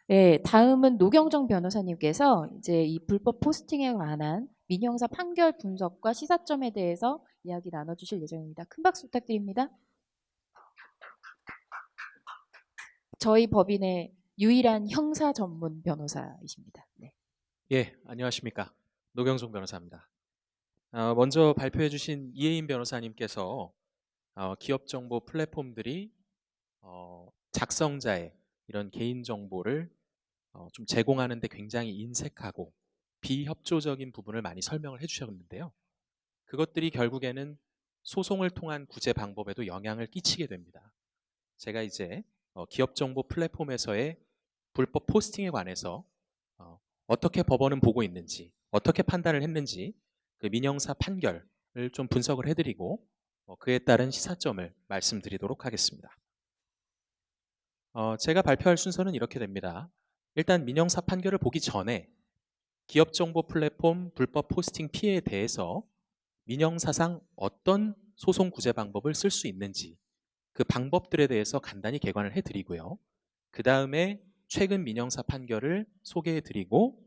네, 다음은 노경정 변호사님께서 이제 이 불법 포스팅에 관한 민형사 판결 분석과 시사점에 대해서 이야기 나눠주실 예정입니다. 큰 박수 부탁드립니다. 저희 법인의 유일한 형사 전문 변호사이십니다. 네. 예, 안녕하십니까. 노경종 변호사입니다. 먼저 발표해 주신 이혜인 변호사님께서 기업정보 플랫폼들이 작성자의 이런 개인정보를 좀 제공하는 데 굉장히 인색하고 비협조적인 부분을 많이 설명을 해 주셨는데요. 그것들이 결국에는 소송을 통한 구제 방법에도 영향을 끼치게 됩니다. 제가 이제 기업정보 플랫폼에서의 불법 포스팅에 관해서 어떻게 법원은 보고 있는지, 어떻게 판단을 했는지 그 민형사 판결을 좀 분석을 해드리고 그에 따른 시사점을 말씀드리도록 하겠습니다. 제가 발표할 순서는 이렇게 됩니다. 일단 민형사 판결을 보기 전에 기업정보 플랫폼 불법 포스팅 피해에 대해서 민형사상 어떤 소송 구제 방법을 쓸 수 있는지 그 방법들에 대해서 간단히 개관을 해드리고요. 그 다음에 최근 민형사 판결을 소개해드리고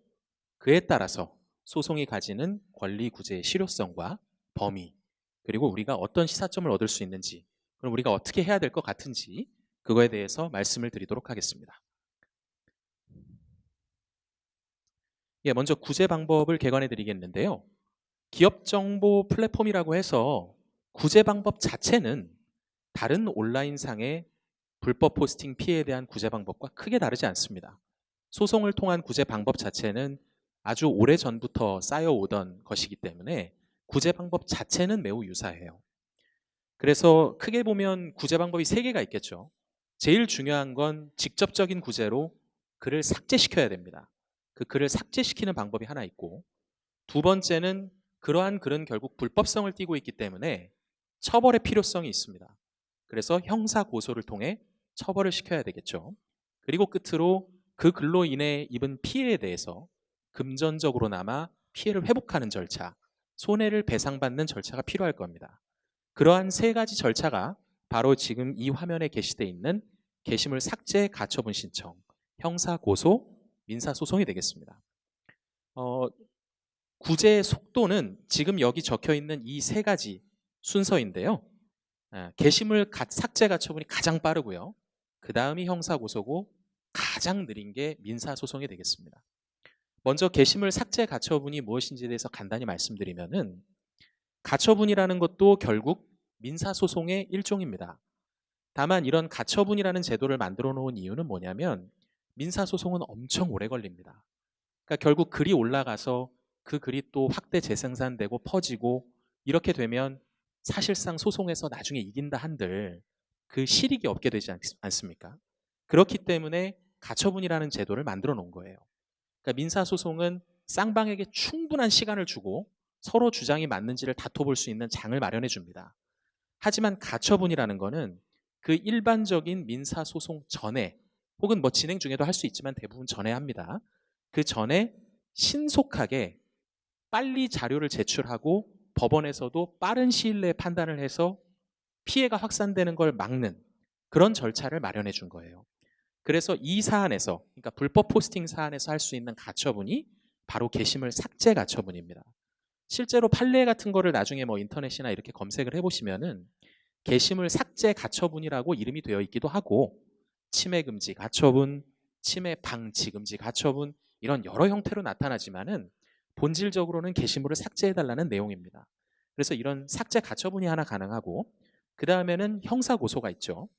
그에 따라서 소송이 가지는 권리 구제의 실효성과 범위, 그리고 우리가 어떤 시사점을 얻을 수 있는지, 그럼 우리가 어떻게 해야 될 것 같은지 그거에 대해서 말씀을 드리도록 하겠습니다. 예, 먼저 구제 방법을 개관해 드리겠는데요. 기업 정보 플랫폼이라고 해서 구제 방법 자체는 다른 온라인상의 불법 포스팅 피해에 대한 구제 방법과 크게 다르지 않습니다. 소송을 통한 구제 방법 자체는 아주 오래전부터 쌓여오던 것이기 때문에 구제 방법 자체는 매우 유사해요. 그래서 크게 보면 구제 방법이 3개가 있겠죠. 제일 중요한 건 직접적인 구제로 글을 삭제시켜야 됩니다. 그 글을 삭제시키는 방법이 하나 있고, 두 번째는 그러한 글은 결국 불법성을 띠고 있기 때문에 처벌의 필요성이 있습니다. 그래서 형사 고소를 통해 처벌을 시켜야 되겠죠. 그리고 끝으로 그 글로 인해 입은 피해에 대해서 금전적으로나마 피해를 회복하는 절차, 손해를 배상받는 절차가 필요할 겁니다. 그러한 3가지 절차가 바로 지금 이 화면에 게시되어 있는 게시물 삭제 가처분 신청, 형사 고소, 민사 소송이 되겠습니다. 구제의 속도는 지금 여기 적혀 있는 이 3가지 순서인데요. 게시물 삭제 가처분이 가장 빠르고요. 그 다음이 형사 고소고 가장 느린 게 민사 소송이 되겠습니다. 먼저 게시물 삭제 가처분이 무엇인지에 대해서 간단히 말씀드리면은, 가처분이라는 것도 결국 민사 소송의 일종입니다. 다만 이런 가처분이라는 제도를 만들어 놓은 이유는 뭐냐면 민사 소송은 엄청 오래 걸립니다. 그러니까 결국 글이 올라가서 그 글이 또 확대 재생산되고 퍼지고 이렇게 되면 사실상 소송에서 나중에 이긴다 한들 그 실익이 없게 되지 않습니까? 그렇기 때문에 가처분이라는 제도를 만들어 놓은 거예요. 그러니까 민사소송은 쌍방에게 충분한 시간을 주고 서로 주장이 맞는지를 다퉈볼 수 있는 장을 마련해 줍니다. 하지만 가처분이라는 거는 그 일반적인 민사소송 전에, 혹은 뭐 진행 중에도 할 수 있지만 대부분 전에 합니다. 그 전에 신속하게 빨리 자료를 제출하고 법원에서도 빠른 시일 내에 판단을 해서 피해가 확산되는 걸 막는 그런 절차를 마련해 준 거예요. 그래서 이 사안에서, 그러니까 불법 포스팅 사안에서 할 수 있는 가처분이 바로 게시물 삭제 가처분입니다. 실제로 판례 같은 거를 나중에 뭐 인터넷이나 이렇게 검색을 해보시면은 게시물 삭제 가처분이라고 이름이 되어 있기도 하고, 침해 금지 가처분, 침해 방치 금지 가처분, 이런 여러 형태로 나타나지만은 본질적으로는 게시물을 삭제해달라는 내용입니다. 그래서 이런 삭제 가처분이 하나 가능하고, 그 다음에는 형사 고소가 있죠.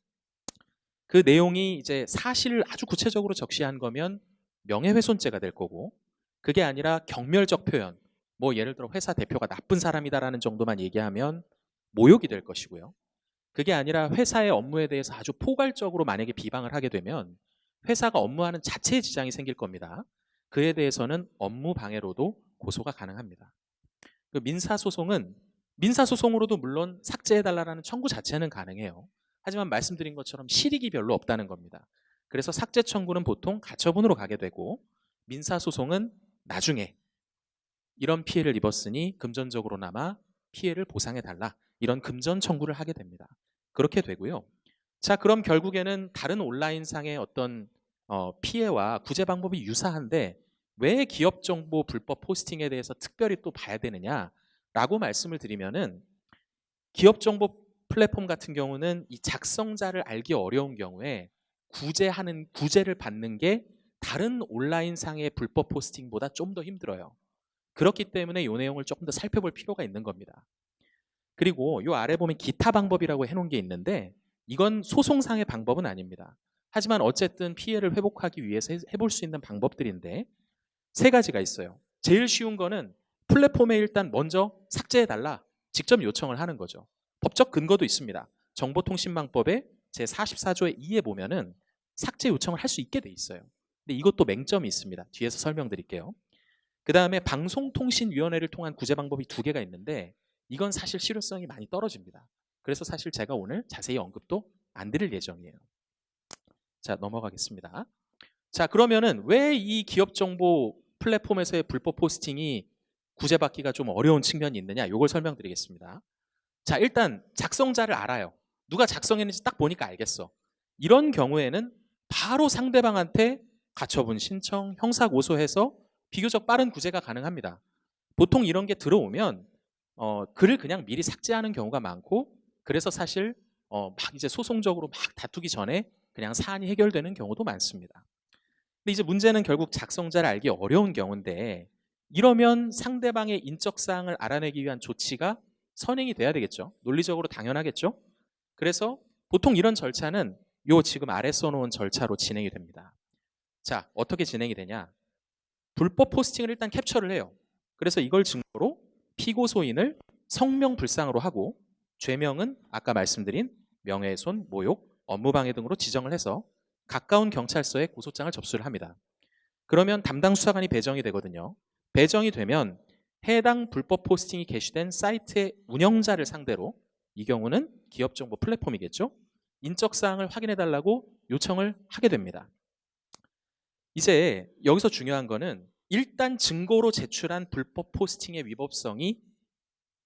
그 내용이 이제 사실을 아주 구체적으로 적시한 거면 명예훼손죄가 될 거고, 그게 아니라 경멸적 표현, 뭐 예를 들어 회사 대표가 나쁜 사람이다라는 정도만 얘기하면 모욕이 될 것이고요. 그게 아니라 회사의 업무에 대해서 아주 포괄적으로 만약에 비방을 하게 되면 회사가 업무하는 자체에 지장이 생길 겁니다. 그에 대해서는 업무 방해로도 고소가 가능합니다. 그 민사소송은 민사소송으로도 물론 삭제해달라는 청구 자체는 가능해요. 하지만 말씀드린 것처럼 실익이 별로 없다는 겁니다. 그래서 삭제 청구는 보통 가처분으로 가게 되고, 민사소송은 나중에 이런 피해를 입었으니 금전적으로나마 피해를 보상해달라, 이런 금전 청구를 하게 됩니다. 그렇게 되고요. 자, 그럼 결국에는 다른 온라인상의 어떤 피해와 구제 방법이 유사한데 왜 기업 정보 불법 포스팅에 대해서 특별히 또 봐야 되느냐라고 말씀을 드리면은 기업 정보 플랫폼 같은 경우는 이 작성자를 알기 어려운 경우에 구제를 받는 게 다른 온라인 상의 불법 포스팅보다 좀 더 힘들어요. 그렇기 때문에 이 내용을 조금 더 살펴볼 필요가 있는 겁니다. 그리고 이 아래 보면 기타 방법이라고 해놓은 게 있는데 이건 소송상의 방법은 아닙니다. 하지만 어쨌든 피해를 회복하기 위해서 해볼 수 있는 방법들인데 세 가지가 있어요. 제일 쉬운 거는 플랫폼에 일단 먼저 삭제해달라 직접 요청을 하는 거죠. 법적 근거도 있습니다. 정보통신망법의 제44조의 2에 보면은 삭제 요청을 할 수 있게 돼 있어요. 근데 이것도 맹점이 있습니다. 뒤에서 설명드릴게요. 그 다음에 방송통신위원회를 통한 구제 방법이 두 개가 있는데 이건 사실 실효성이 많이 떨어집니다. 그래서 사실 제가 오늘 자세히 언급도 안 드릴 예정이에요. 자, 넘어가겠습니다. 자, 그러면은 왜 이 기업 정보 플랫폼에서의 불법 포스팅이 구제받기가 좀 어려운 측면이 있느냐? 이걸 설명드리겠습니다. 자, 일단 작성자를 알아요. 누가 작성했는지 딱 보니까 알겠어. 이런 경우에는 바로 상대방한테 가처분 신청, 형사 고소해서 비교적 빠른 구제가 가능합니다. 보통 이런 게 들어오면 글을 그냥 미리 삭제하는 경우가 많고 그래서 사실 막 이제 소송적으로 막 다투기 전에 그냥 사안이 해결되는 경우도 많습니다. 근데 이제 문제는 결국 작성자를 알기 어려운 경우인데 이러면 상대방의 인적 사항을 알아내기 위한 조치가 선행이 돼야 되겠죠. 논리적으로 당연하겠죠. 그래서 보통 이런 절차는 요 지금 아래 써놓은 절차로 진행이 됩니다. 자, 어떻게 진행이 되냐? 불법 포스팅을 일단 캡처를 해요. 그래서 이걸 증거로 피고소인을 성명불상으로 하고 죄명은 아까 말씀드린 명예훼손, 모욕, 업무방해 등으로 지정을 해서 가까운 경찰서에 고소장을 접수를 합니다. 그러면 담당 수사관이 배정이 되거든요. 배정이 되면 해당 불법 포스팅이 게시된 사이트의 운영자를 상대로 이 경우는 기업정보 플랫폼이겠죠. 인적사항을 확인해달라고 요청을 하게 됩니다. 이제 여기서 중요한 거는 일단 증거로 제출한 불법 포스팅의 위법성이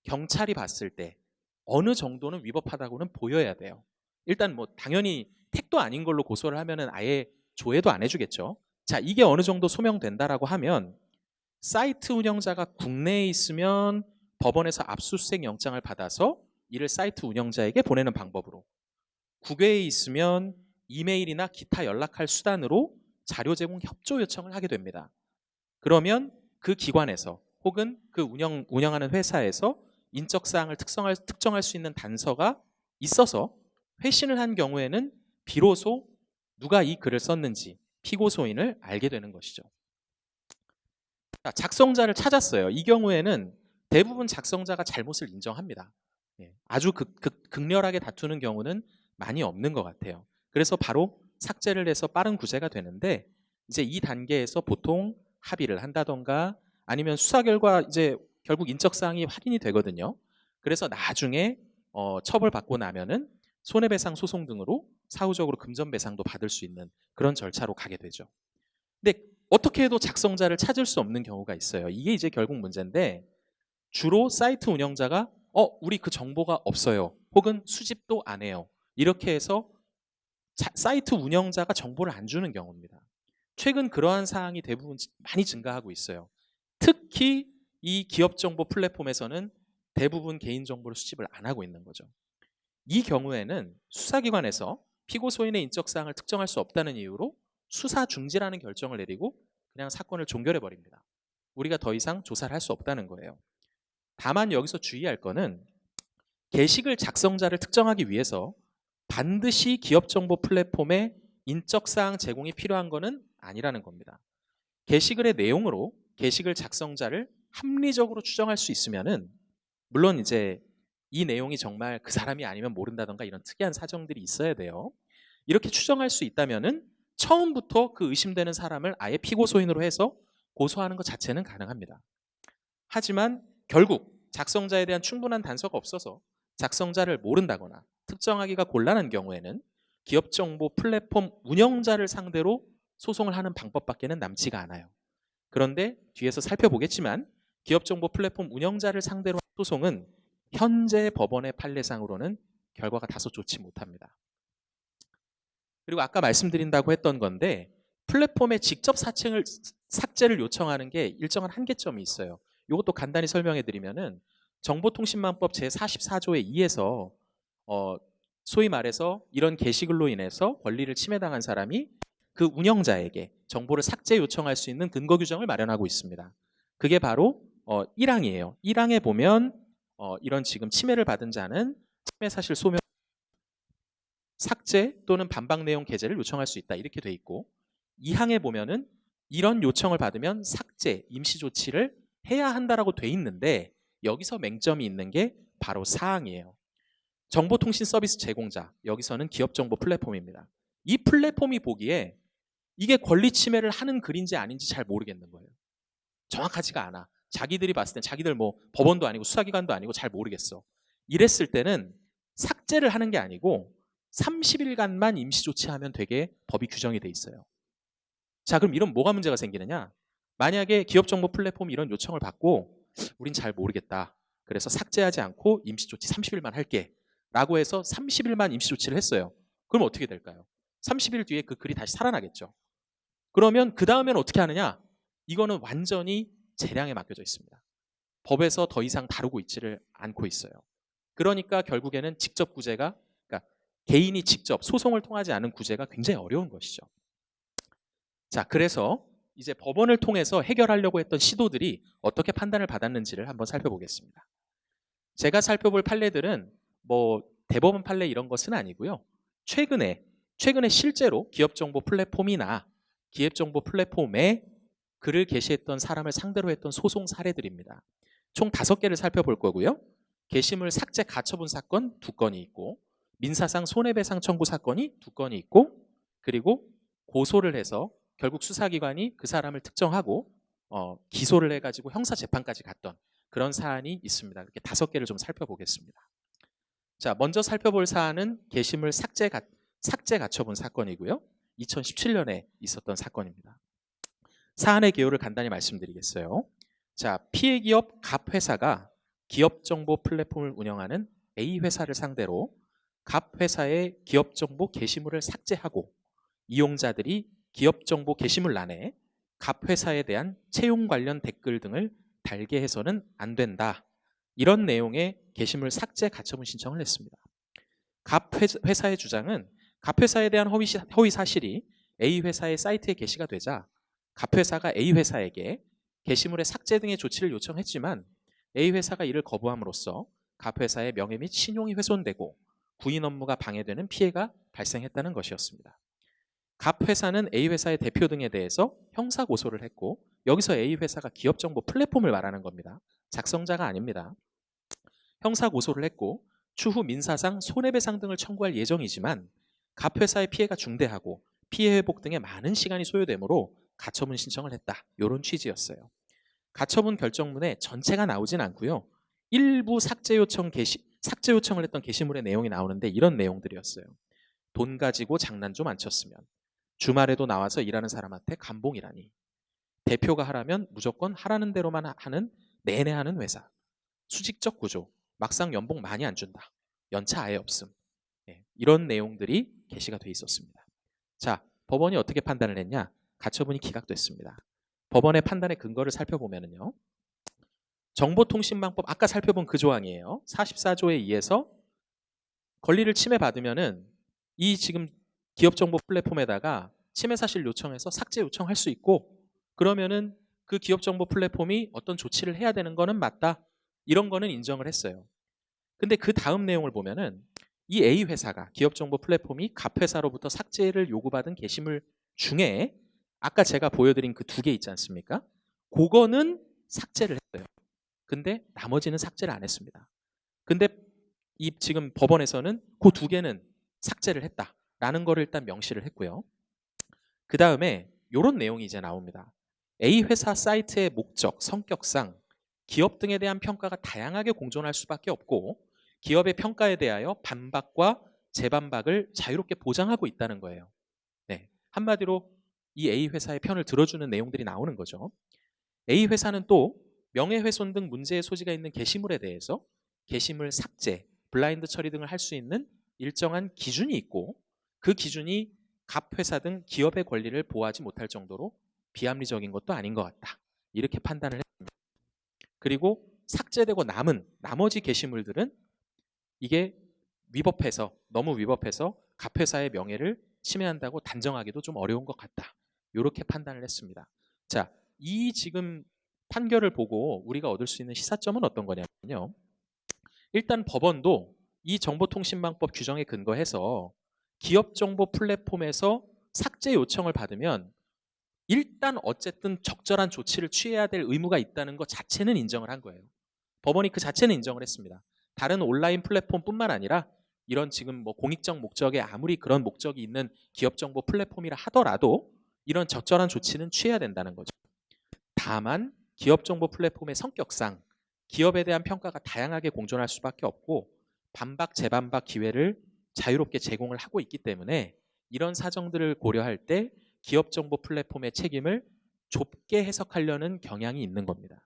경찰이 봤을 때 어느 정도는 위법하다고는 보여야 돼요. 일단 뭐 당연히 택도 아닌 걸로 고소를 하면은 아예 조회도 안 해주겠죠. 자, 이게 어느 정도 소명된다라고 하면 사이트 운영자가 국내에 있으면 법원에서 압수수색 영장을 받아서 이를 사이트 운영자에게 보내는 방법으로, 국외에 있으면 이메일이나 기타 연락할 수단으로 자료 제공 협조 요청을 하게 됩니다. 그러면 그 기관에서 혹은 그 운영하는 회사에서 인적사항을 특정할 수 있는 단서가 있어서 회신을 한 경우에는 비로소 누가 이 글을 썼는지 피고소인을 알게 되는 것이죠. 자, 작성자를 찾았어요. 이 경우에는 대부분 작성자가 잘못을 인정합니다. 아주 극렬하게 다투는 경우는 많이 없는 것 같아요. 그래서 바로 삭제를 해서 빠른 구제가 되는데 이제 이 단계에서 보통 합의를 한다던가 아니면 수사 결과 이제 결국 인적사항이 확인이 되거든요. 그래서 나중에 처벌받고 나면은 손해배상 소송 등으로 사후적으로 금전배상도 받을 수 있는 그런 절차로 가게 되죠. 근데 어떻게 해도 작성자를 찾을 수 없는 경우가 있어요. 이게 이제 결국 문제인데 주로 사이트 운영자가 우리 그 정보가 없어요. 혹은 수집도 안 해요. 이렇게 해서 사이트 운영자가 정보를 안 주는 경우입니다. 최근 그러한 사항이 대부분 많이 증가하고 있어요. 특히 이 기업정보 플랫폼에서는 대부분 개인정보를 수집을 안 하고 있는 거죠. 이 경우에는 수사기관에서 피고소인의 인적사항을 특정할 수 없다는 이유로 수사 중지라는 결정을 내리고 그냥 사건을 종결해 버립니다. 우리가 더 이상 조사를 할 수 없다는 거예요. 다만 여기서 주의할 거는 게시글 작성자를 특정하기 위해서 반드시 기업정보 플랫폼에 인적사항 제공이 필요한 것은 아니라는 겁니다. 게시글의 내용으로 게시글 작성자를 합리적으로 추정할 수 있으면은 물론 이제 이 내용이 정말 그 사람이 아니면 모른다던가 이런 특이한 사정들이 있어야 돼요. 이렇게 추정할 수 있다면은 처음부터 그 의심되는 사람을 아예 피고소인으로 해서 고소하는 것 자체는 가능합니다. 하지만 결국 작성자에 대한 충분한 단서가 없어서 작성자를 모른다거나 특정하기가 곤란한 경우에는 기업정보 플랫폼 운영자를 상대로 소송을 하는 방법밖에는 남지가 않아요. 그런데 뒤에서 살펴보겠지만 기업정보 플랫폼 운영자를 상대로 한 소송은 현재 법원의 판례상으로는 결과가 다소 좋지 못합니다. 그리고 아까 말씀드린다고 했던 건데 플랫폼에 직접 삭제를 요청하는 게 일정한 한계점이 있어요. 이것도 간단히 설명해 드리면은 정보통신망법 제44조의 2에서 소위 말해서 이런 게시글로 인해서 권리를 침해당한 사람이 그 운영자에게 정보를 삭제 요청할 수 있는 근거 규정을 마련하고 있습니다. 그게 바로 1항이에요. 1항에 보면 이런 지금 침해를 받은 자는 침해 사실 소명 삭제 또는 반박 내용 게재를 요청할 수 있다 이렇게 돼 있고 2항에 보면은 이런 요청을 받으면 삭제, 임시 조치를 해야 한다라고 돼 있는데 여기서 맹점이 있는 게 바로 4항이에요. 정보통신 서비스 제공자, 여기서는 기업정보 플랫폼입니다. 이 플랫폼이 보기에 이게 권리 침해를 하는 글인지 아닌지 잘 모르겠는 거예요. 정확하지가 않아. 자기들이 봤을 땐 자기들 뭐 법원도 아니고 수사기관도 아니고 잘 모르겠어. 이랬을 때는 삭제를 하는 게 아니고 30일간만 임시 조치하면 되게 법이 규정이 돼 있어요. 자, 그럼 이런 뭐가 문제가 생기느냐? 만약에 기업정보 플랫폼이 이런 요청을 받고 우린 잘 모르겠다. 그래서 삭제하지 않고 임시 조치 30일만 할게. 라고 해서 30일만 임시 조치를 했어요. 그럼 어떻게 될까요? 30일 뒤에 그 글이 다시 살아나겠죠. 그러면 그 다음에는 어떻게 하느냐? 이거는 완전히 재량에 맡겨져 있습니다. 법에서 더 이상 다루고 있지를 않고 있어요. 그러니까 결국에는 직접 구제가, 그러니까 개인이 직접 소송을 통하지 않은 구제가 굉장히 어려운 것이죠. 자, 그래서 이제 법원을 통해서 해결하려고 했던 시도들이 어떻게 판단을 받았는지를 한번 살펴보겠습니다. 제가 살펴볼 판례들은 뭐 대법원 판례 이런 것은 아니고요. 최근에 실제로 기업정보 플랫폼이나 기업정보 플랫폼에 글을 게시했던 사람을 상대로 했던 소송 사례들입니다. 총 5개를 살펴볼 거고요. 게시물 삭제 가처분 사건 2건이 있고 민사상 손해배상 청구 사건이 2건이 있고 그리고 고소를 해서 결국 수사기관이 그 사람을 특정하고 기소를 해가지고 형사재판까지 갔던 그런 사안이 있습니다. 이렇게 5개를 좀 살펴보겠습니다. 자, 먼저 살펴볼 사안은 게시물 삭제 가처분 사건이고요. 2017년에 있었던 사건입니다. 사안의 개요를 간단히 말씀드리겠어요. 자, 피해 기업 갑 회사가 기업 정보 플랫폼을 운영하는 A 회사를 상대로 갑 회사의 기업 정보 게시물을 삭제하고 이용자들이 기업 정보 게시물란에 갑 회사에 대한 채용 관련 댓글 등을 달게 해서는 안 된다. 이런 내용의 게시물 삭제 가처분 신청을 했습니다. 갑 회사의 주장은 갑 회사에 대한 허위 사실이 A 회사의 사이트에 게시가 되자 갑 회사가 A 회사에게 게시물의 삭제 등의 조치를 요청했지만 A 회사가 이를 거부함으로써 갑 회사의 명예 및 신용이 훼손되고 구인 업무가 방해되는 피해가 발생했다는 것이었습니다. 갑 회사는 A 회사의 대표 등에 대해서 형사 고소를 했고 여기서 A 회사가 기업정보 플랫폼을 말하는 겁니다. 작성자가 아닙니다. 형사 고소를 했고 추후 민사상 손해배상 등을 청구할 예정이지만 갑 회사의 피해가 중대하고 피해 회복 등에 많은 시간이 소요되므로 가처분 신청을 했다. 이런 취지였어요. 가처분 결정문에 전체가 나오진 않고요. 일부 삭제 요청을 했던 게시물의 내용이 나오는데 이런 내용들이었어요. 돈 가지고 장난 좀 안 쳤으면 주말에도 나와서 일하는 사람한테 감봉이라니 대표가 하라면 무조건 하라는 대로만 하는 내내 하는 회사 수직적 구조 막상 연봉 많이 안 준다 연차 아예 없음 이런 내용들이 게시가 돼 있었습니다. 자, 법원이 어떻게 판단을 했냐? 가처분이 기각됐습니다. 법원의 판단의 근거를 살펴보면요. 정보통신망법 아까 살펴본 그 조항이에요. 44조에 의해서 권리를 침해받으면은 이 지금 기업정보 플랫폼에다가 침해 사실 요청해서 삭제 요청할 수 있고 그러면은 그 기업정보 플랫폼이 어떤 조치를 해야 되는 거는 맞다. 이런 거는 인정을 했어요. 근데 그 다음 내용을 보면은 이 A 회사가 기업정보 플랫폼이 갑 회사로부터 삭제를 요구받은 게시물 중에 아까 제가 보여드린 그 2개 있지 않습니까? 그거는 삭제를 했어요. 근데 나머지는 삭제를 안 했습니다. 근데 이 지금 법원에서는 그 2개는 삭제를 했다라는 거를 일단 명시를 했고요. 그 다음에 이런 내용이 이제 나옵니다. A 회사 사이트의 목적, 성격상 기업 등에 대한 평가가 다양하게 공존할 수밖에 없고 기업의 평가에 대하여 반박과 재반박을 자유롭게 보장하고 있다는 거예요. 네, 한마디로 이 A 회사의 편을 들어주는 내용들이 나오는 거죠. A 회사는 또 명예훼손 등 문제의 소지가 있는 게시물에 대해서 게시물 삭제, 블라인드 처리 등을 할 수 있는 일정한 기준이 있고 그 기준이 갑회사 등 기업의 권리를 보호하지 못할 정도로 비합리적인 것도 아닌 것 같다. 이렇게 판단을 했습니다. 그리고 삭제되고 남은 나머지 게시물들은 이게 너무 위법해서 갑회사의 명예를 침해한다고 단정하기도 좀 어려운 것 같다. 이렇게 판단을 했습니다. 자, 이 지금 판결을 보고 우리가 얻을 수 있는 시사점은 어떤 거냐면요. 일단 법원도 이 정보통신망법 규정에 근거해서 기업정보 플랫폼에서 삭제 요청을 받으면 일단 어쨌든 적절한 조치를 취해야 될 의무가 있다는 것 자체는 인정을 한 거예요. 법원이 그 자체는 인정을 했습니다. 다른 온라인 플랫폼뿐만 아니라 이런 지금 뭐 공익적 목적에 아무리 그런 목적이 있는 기업정보 플랫폼이라 하더라도 이런 적절한 조치는 취해야 된다는 거죠. 다만 기업정보 플랫폼의 성격상 기업에 대한 평가가 다양하게 공존할 수밖에 없고 반박 재반박 기회를 자유롭게 제공을 하고 있기 때문에 이런 사정들을 고려할 때 기업정보 플랫폼의 책임을 좁게 해석하려는 경향이 있는 겁니다.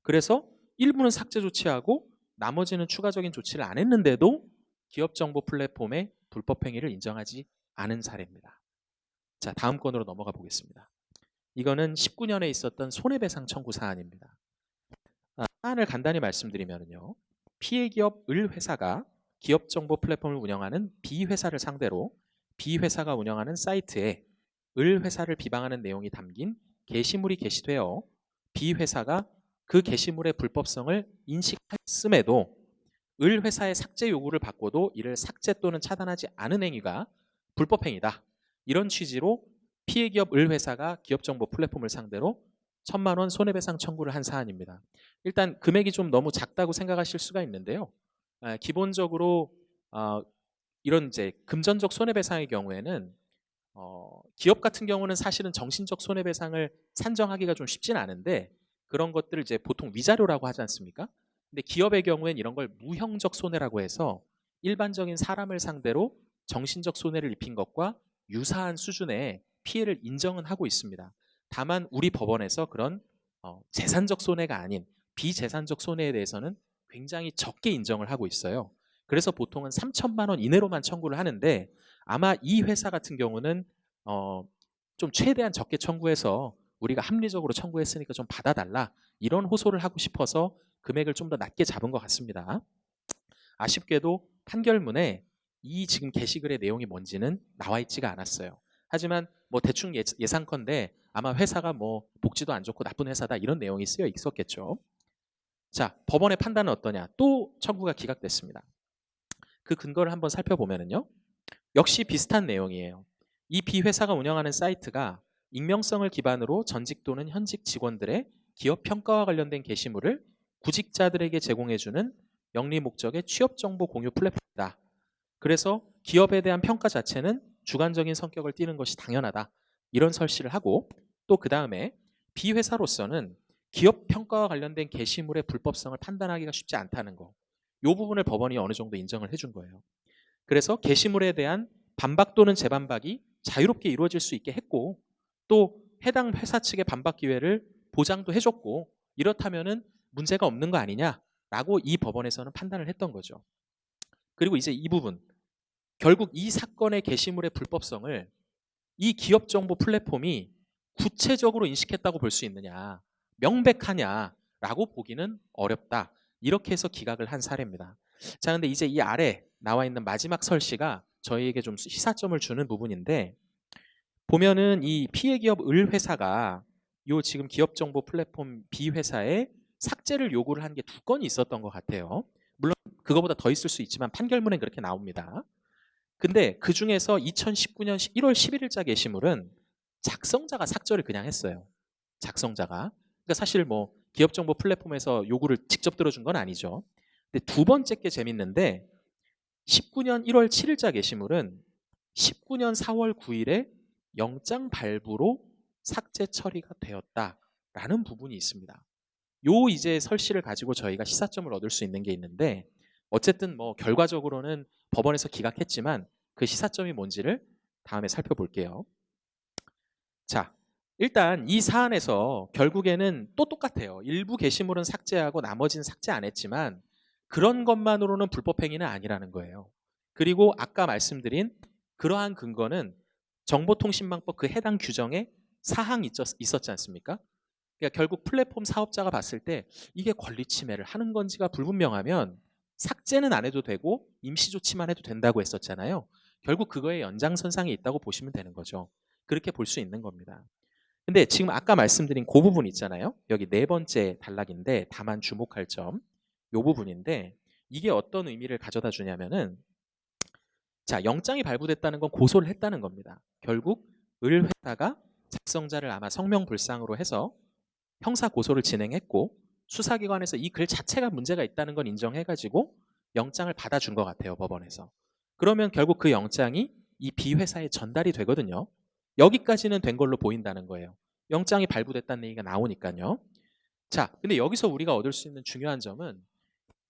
그래서 일부는 삭제 조치하고 나머지는 추가적인 조치를 안 했는데도 기업정보 플랫폼의 불법행위를 인정하지 않은 사례입니다. 자, 다음 건으로 넘어가 보겠습니다. 이거는 19년에 있었던 손해배상 청구 사안입니다. 사안을 간단히 말씀드리면요. 피해기업 을회사가 기업정보 플랫폼을 운영하는 B회사를 상대로 B회사가 운영하는 사이트에 을회사를 비방하는 내용이 담긴 게시물이 게시되어 B회사가 그 게시물의 불법성을 인식했음에도 을회사의 삭제 요구를 받고도 이를 삭제 또는 차단하지 않은 행위가 불법행위다. 이런 취지로 피해기업 을회사가 기업정보 플랫폼을 상대로 1,000만 원 손해배상 청구를 한 사안입니다. 일단 금액이 좀 너무 작다고 생각하실 수가 있는데요. 기본적으로 이런 이제 금전적 손해배상의 경우에는 기업 같은 경우는 사실은 정신적 손해배상을 산정하기가 좀 쉽진 않은데 그런 것들을 이제 보통 위자료라고 하지 않습니까? 근데 기업의 경우엔 이런 걸 무형적 손해라고 해서 일반적인 사람을 상대로 정신적 손해를 입힌 것과 유사한 수준의 피해를 인정은 하고 있습니다. 다만 우리 법원에서 그런 재산적 손해가 아닌 비재산적 손해에 대해서는 굉장히 적게 인정을 하고 있어요. 그래서 보통은 3천만 원 이내로만 청구를 하는데 아마 이 회사 같은 경우는 좀 최대한 적게 청구해서 우리가 합리적으로 청구했으니까 좀 받아달라 이런 호소를 하고 싶어서 금액을 좀 더 낮게 잡은 것 같습니다. 아쉽게도 판결문에 이 지금 게시글의 내용이 뭔지는 나와 있지가 않았어요. 하지만 뭐 대충 예상컨대 아마 회사가 뭐 복지도 안 좋고 나쁜 회사다 이런 내용이 쓰여 있었겠죠. 자, 법원의 판단은 어떠냐? 또 청구가 기각됐습니다. 그 근거를 한번 살펴보면요. 역시 비슷한 내용이에요. 이 B회사가 운영하는 사이트가 익명성을 기반으로 전직 또는 현직 직원들의 기업 평가와 관련된 게시물을 구직자들에게 제공해주는 영리 목적의 취업 정보 공유 플랫폼이다. 그래서 기업에 대한 평가 자체는 주관적인 성격을 띠는 것이 당연하다. 이런 설시를 하고 또 그 다음에 B회사로서는 기업 평가와 관련된 게시물의 불법성을 판단하기가 쉽지 않다는 거. 이 부분을 법원이 어느 정도 인정을 해준 거예요. 그래서 게시물에 대한 반박 또는 재반박이 자유롭게 이루어질 수 있게 했고 또 해당 회사 측의 반박 기회를 보장도 해줬고 이렇다면은 문제가 없는 거 아니냐라고 이 법원에서는 판단을 했던 거죠. 그리고 이제 이 부분 결국 이 사건의 게시물의 불법성을 이 기업 정보 플랫폼이 구체적으로 인식했다고 볼 수 있느냐 명백하냐라고 보기는 어렵다. 이렇게 해서 기각을 한 사례입니다. 자, 근데 이제 이 아래 나와 있는 마지막 설시가 저희에게 좀 시사점을 주는 부분인데 보면은 이 피해 기업 을 회사가 요 지금 기업 정보 플랫폼 B 회사에 삭제를 요구를 한 게 2건이 있었던 것 같아요. 물론 그거보다 더 있을 수 있지만 판결문엔 그렇게 나옵니다. 근데 그 중에서 2019년 1월 11일자 게시물은 작성자가 삭제를 그냥 했어요. 작성자가. 그러니까 사실 뭐 기업 정보 플랫폼에서 요구를 직접 들어준 건 아니죠. 근데 두 번째 게 재밌는데 19년 1월 7일자 게시물은 19년 4월 9일에 영장 발부로 삭제 처리가 되었다라는 부분이 있습니다. 요 이제 설시를 가지고 저희가 시사점을 얻을 수 있는 게 있는데 어쨌든 뭐 결과적으로는 법원에서 기각했지만 그 시사점이 뭔지를 다음에 살펴볼게요. 자, 일단 이 사안에서 결국에는 또 똑같아요. 일부 게시물은 삭제하고 나머지는 삭제 안 했지만 그런 것만으로는 불법 행위는 아니라는 거예요. 그리고 아까 말씀드린 그러한 근거는 정보통신망법 그 해당 규정에 사항이 있었지 않습니까? 그러니까 결국 플랫폼 사업자가 봤을 때 이게 권리 침해를 하는 건지가 불분명하면 삭제는 안 해도 되고 임시 조치만 해도 된다고 했었잖아요. 결국 그거의 연장선상에 있다고 보시면 되는 거죠. 그렇게 볼 수 있는 겁니다. 근데 지금 아까 말씀드린 그 부분 있잖아요. 여기 네 번째 단락인데 다만 주목할 점, 이 부분인데 이게 어떤 의미를 가져다 주냐면은 자, 영장이 발부됐다는 건 고소를 했다는 겁니다. 결국 을 회사가 작성자를 아마 성명불상으로 해서 형사 고소를 진행했고 수사기관에서 이 글 자체가 문제가 있다는 건 인정해가지고 영장을 받아준 것 같아요, 법원에서. 그러면 결국 그 영장이 이 B회사에 전달이 되거든요. 여기까지는 된 걸로 보인다는 거예요. 영장이 발부됐다는 얘기가 나오니까요. 자, 근데 여기서 우리가 얻을 수 있는 중요한 점은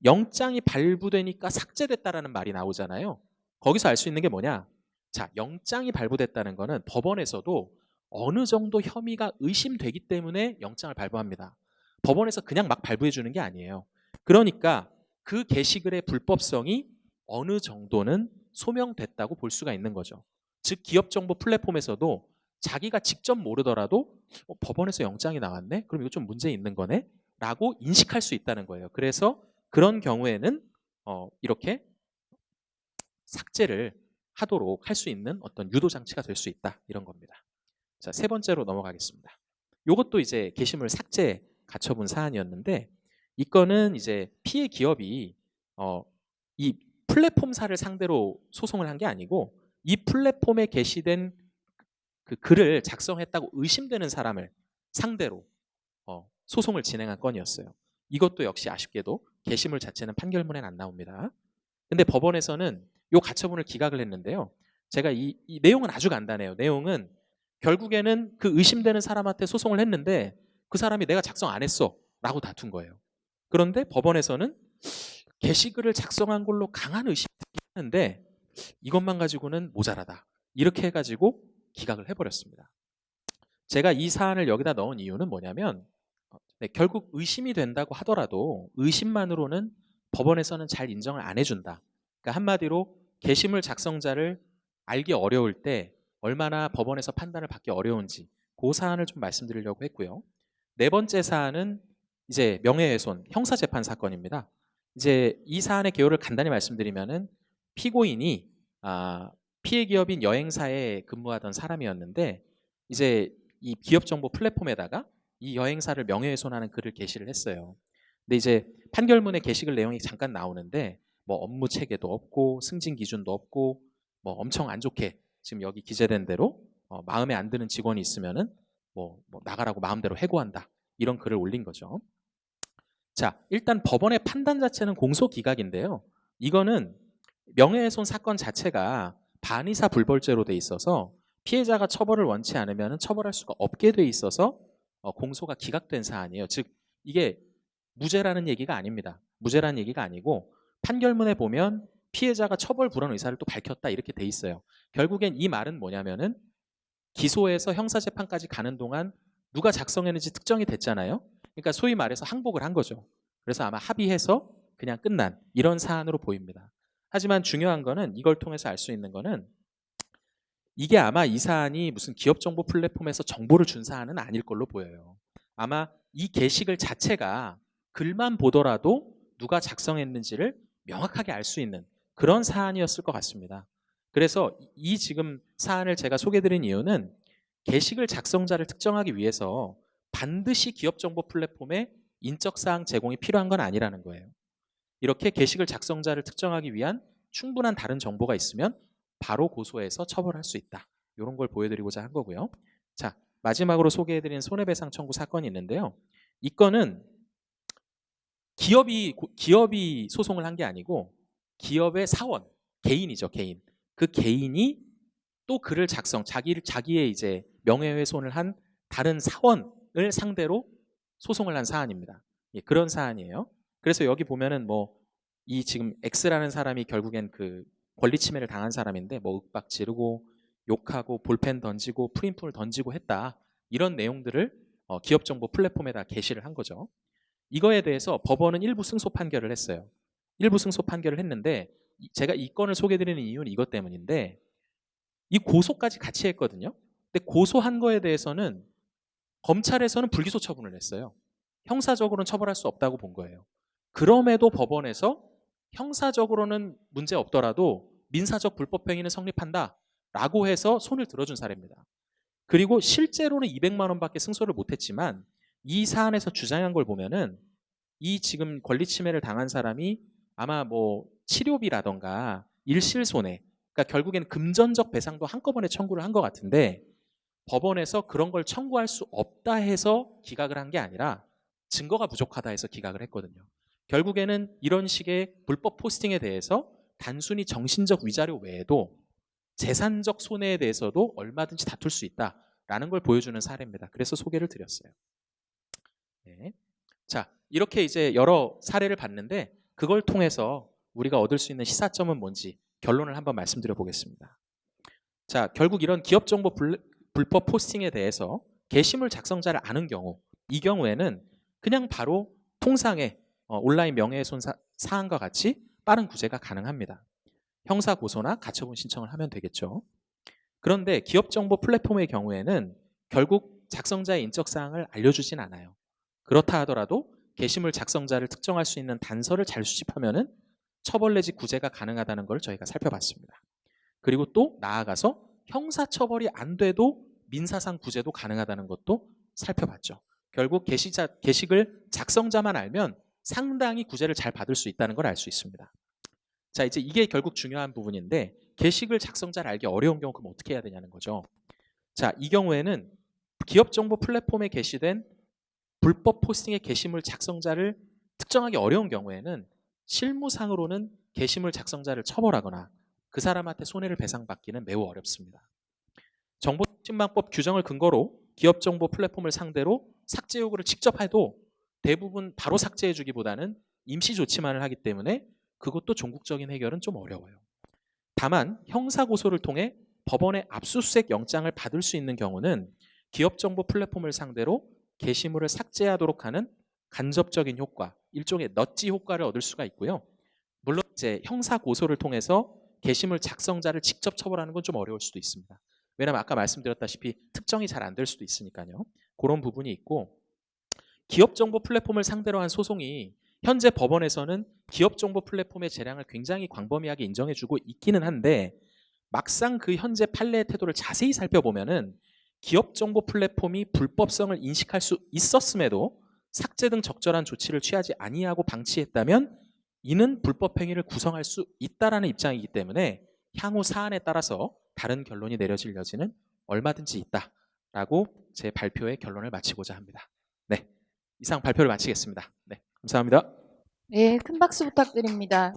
영장이 발부되니까 삭제됐다라는 말이 나오잖아요. 거기서 알 수 있는 게 뭐냐? 자, 영장이 발부됐다는 거는 법원에서도 어느 정도 혐의가 의심되기 때문에 영장을 발부합니다. 법원에서 그냥 막 발부해 주는 게 아니에요. 그러니까 그 게시글의 불법성이 어느 정도는 소명됐다고 볼 수가 있는 거죠. 즉 기업정보 플랫폼에서도 자기가 직접 모르더라도 법원에서 영장이 나왔네? 그럼 이거 좀 문제 있는 거네? 라고 인식할 수 있다는 거예요. 그래서 그런 경우에는 이렇게 삭제를 하도록 할 수 있는 어떤 유도 장치가 될 수 있다, 이런 겁니다. 자, 세 번째로 넘어가겠습니다. 이것도 이제 게시물 삭제 가처분 사안이었는데 이거는 이제 피해 기업이 이 플랫폼사를 상대로 소송을 한 게 아니고 이 플랫폼에 게시된 그 글을 작성했다고 의심되는 사람을 상대로 소송을 진행한 건이었어요. 이것도 역시 아쉽게도 게시물 자체는 판결문에는 안 나옵니다. 근데 법원에서는 이 가처분을 기각을 했는데요. 제가 이 내용은 아주 간단해요. 내용은 결국에는 그 의심되는 사람한테 소송을 했는데 그 사람이 내가 작성 안 했어 라고 다툰 거예요. 그런데 법원에서는 게시글을 작성한 걸로 강한 의심이 있는데 이것만 가지고는 모자라다. 이렇게 해가지고 기각을 해버렸습니다. 제가 이 사안을 여기다 넣은 이유는 뭐냐면 결국 의심이 된다고 하더라도 의심만으로는 법원에서는 잘 인정을 안 해준다. 그러니까 한마디로 게시물 작성자를 알기 어려울 때 얼마나 법원에서 판단을 받기 어려운지 그 사안을 좀 말씀드리려고 했고요. 네 번째 사안은 이제 명예훼손 형사재판 사건입니다. 이제 이 사안의 개요를 간단히 말씀드리면은 피고인이 피해 기업인 여행사에 근무하던 사람이었는데 이제 이 기업 정보 플랫폼에다가 이 여행사를 명예훼손하는 글을 게시를 했어요. 근데 이제 판결문의 게시글 내용이 잠깐 나오는데 뭐 업무 체계도 없고 승진 기준도 없고 뭐 엄청 안 좋게 지금 여기 기재된 대로 마음에 안 드는 직원이 있으면은 뭐 나가라고 마음대로 해고한다 이런 글을 올린 거죠. 자, 일단 법원의 판단 자체는 공소 기각인데요. 이거는 명예훼손 사건 자체가 반의사 불벌죄로 돼 있어서 피해자가 처벌을 원치 않으면 처벌할 수가 없게 돼 있어서 공소가 기각된 사안이에요. 즉 이게 무죄라는 얘기가 아닙니다. 무죄라는 얘기가 아니고 판결문에 보면 피해자가 처벌 불원 의사를 또 밝혔다 이렇게 돼 있어요. 결국엔 이 말은 뭐냐면은 기소해서 형사재판까지 가는 동안 누가 작성했는지 특정이 됐잖아요. 그러니까 소위 말해서 항복을 한 거죠. 그래서 아마 합의해서 그냥 끝난 이런 사안으로 보입니다. 하지만 중요한 거는 이걸 통해서 알 수 있는 거는 이게 아마 이 사안이 무슨 기업정보 플랫폼에서 정보를 준 사안은 아닐 걸로 보여요. 아마 이 게시글 자체가 글만 보더라도 누가 작성했는지를 명확하게 알 수 있는 그런 사안이었을 것 같습니다. 그래서 이 지금 사안을 제가 소개드린 이유는 게시글 작성자를 특정하기 위해서 반드시 기업정보 플랫폼에 인적사항 제공이 필요한 건 아니라는 거예요. 이렇게 게시글 작성자를 특정하기 위한 충분한 다른 정보가 있으면 바로 고소해서 처벌할 수 있다. 이런 걸 보여드리고자 한 거고요. 자, 마지막으로 소개해드린 손해배상 청구 사건이 있는데요. 이 건은 기업이 소송을 한 게 아니고 기업의 사원, 개인이죠, 개인. 그 개인이 또 글을 자기의 이제 명예훼손을 한 다른 사원을 상대로 소송을 한 사안입니다. 예, 그런 사안이에요. 그래서 여기 보면은 이 지금 X라는 사람이 결국엔 그 권리 침해를 당한 사람인데 윽박 지르고 욕하고 볼펜 던지고 프린트를 던지고 했다. 이런 내용들을 기업정보 플랫폼에다 게시를 한 거죠. 이거에 대해서 법원은 일부 승소 판결을 했어요. 일부 승소 판결을 했는데 제가 이 건을 소개드리는 이유는 이것 때문인데 이 고소까지 같이 했거든요. 근데 고소한 거에 대해서는 검찰에서는 불기소 처분을 했어요. 형사적으로는 처벌할 수 없다고 본 거예요. 그럼에도 법원에서 형사적으로는 문제 없더라도 민사적 불법행위는 성립한다라고 해서 손을 들어준 사례입니다. 그리고 실제로는 200만 원밖에 승소를 못했지만 이 사안에서 주장한 걸 보면은 이 지금 권리 침해를 당한 사람이 아마 뭐 치료비라던가 일실손해, 그러니까 결국에는 금전적 배상도 한꺼번에 청구를 한 것 같은데 법원에서 그런 걸 청구할 수 없다 해서 기각을 한 게 아니라 증거가 부족하다 해서 기각을 했거든요. 결국에는 이런 식의 불법 포스팅에 대해서 단순히 정신적 위자료 외에도 재산적 손해에 대해서도 얼마든지 다툴 수 있다라는 걸 보여주는 사례입니다. 그래서 소개를 드렸어요. 네. 자, 이렇게 이제 여러 사례를 봤는데 그걸 통해서 우리가 얻을 수 있는 시사점은 뭔지 결론을 한번 말씀드려 보겠습니다. 자, 결국 이런 기업정보 불법 포스팅에 대해서 게시물 작성자를 아는 경우, 이 경우에는 그냥 바로 통상의 온라인 명예훼손 사안과 같이 빠른 구제가 가능합니다. 형사 고소나 가처분 신청을 하면 되겠죠. 그런데 기업정보 플랫폼의 경우에는 결국 작성자의 인적사항을 알려주진 않아요. 그렇다 하더라도 게시물 작성자를 특정할 수 있는 단서를 잘 수집하면은 처벌 내지 구제가 가능하다는 걸 저희가 살펴봤습니다. 그리고 또 나아가서 형사처벌이 안 돼도 민사상 구제도 가능하다는 것도 살펴봤죠. 결국 게시글 작성자만 알면 상당히 구제를 잘 받을 수 있다는 걸 알 수 있습니다. 자, 이제 이게 결국 중요한 부분인데 게시글 작성자를 알기 어려운 경우 그럼 어떻게 해야 되냐는 거죠. 자, 이 경우에는 기업정보 플랫폼에 게시된 불법 포스팅의 게시물 작성자를 특정하기 어려운 경우에는 실무상으로는 게시물 작성자를 처벌하거나 그 사람한테 손해를 배상받기는 매우 어렵습니다. 정보통신망법 규정을 근거로 기업정보 플랫폼을 상대로 삭제 요구를 직접 해도 대부분 바로 삭제해주기보다는 임시 조치만을 하기 때문에 그것도 종국적인 해결은 좀 어려워요. 다만 형사고소를 통해 법원의 압수수색 영장을 받을 수 있는 경우는 기업정보 플랫폼을 상대로 게시물을 삭제하도록 하는 간접적인 효과, 일종의 넛지 효과를 얻을 수가 있고요. 물론 이제 형사고소를 통해서 게시물 작성자를 직접 처벌하는 건 좀 어려울 수도 있습니다. 왜냐하면 아까 말씀드렸다시피 특정이 잘 안 될 수도 있으니까요. 그런 부분이 있고, 기업정보 플랫폼을 상대로 한 소송이 현재 법원에서는 기업정보 플랫폼의 재량을 굉장히 광범위하게 인정해주고 있기는 한데 막상 그 현재 판례의 태도를 자세히 살펴보면은 기업정보 플랫폼이 불법성을 인식할 수 있었음에도 삭제 등 적절한 조치를 취하지 아니하고 방치했다면 이는 불법 행위를 구성할 수 있다라는 입장이기 때문에 향후 사안에 따라서 다른 결론이 내려질 여지는 얼마든지 있다라고 제 발표의 결론을 마치고자 합니다. 네, 이상 발표를 마치겠습니다. 네, 감사합니다. 네, 큰 박수 부탁드립니다.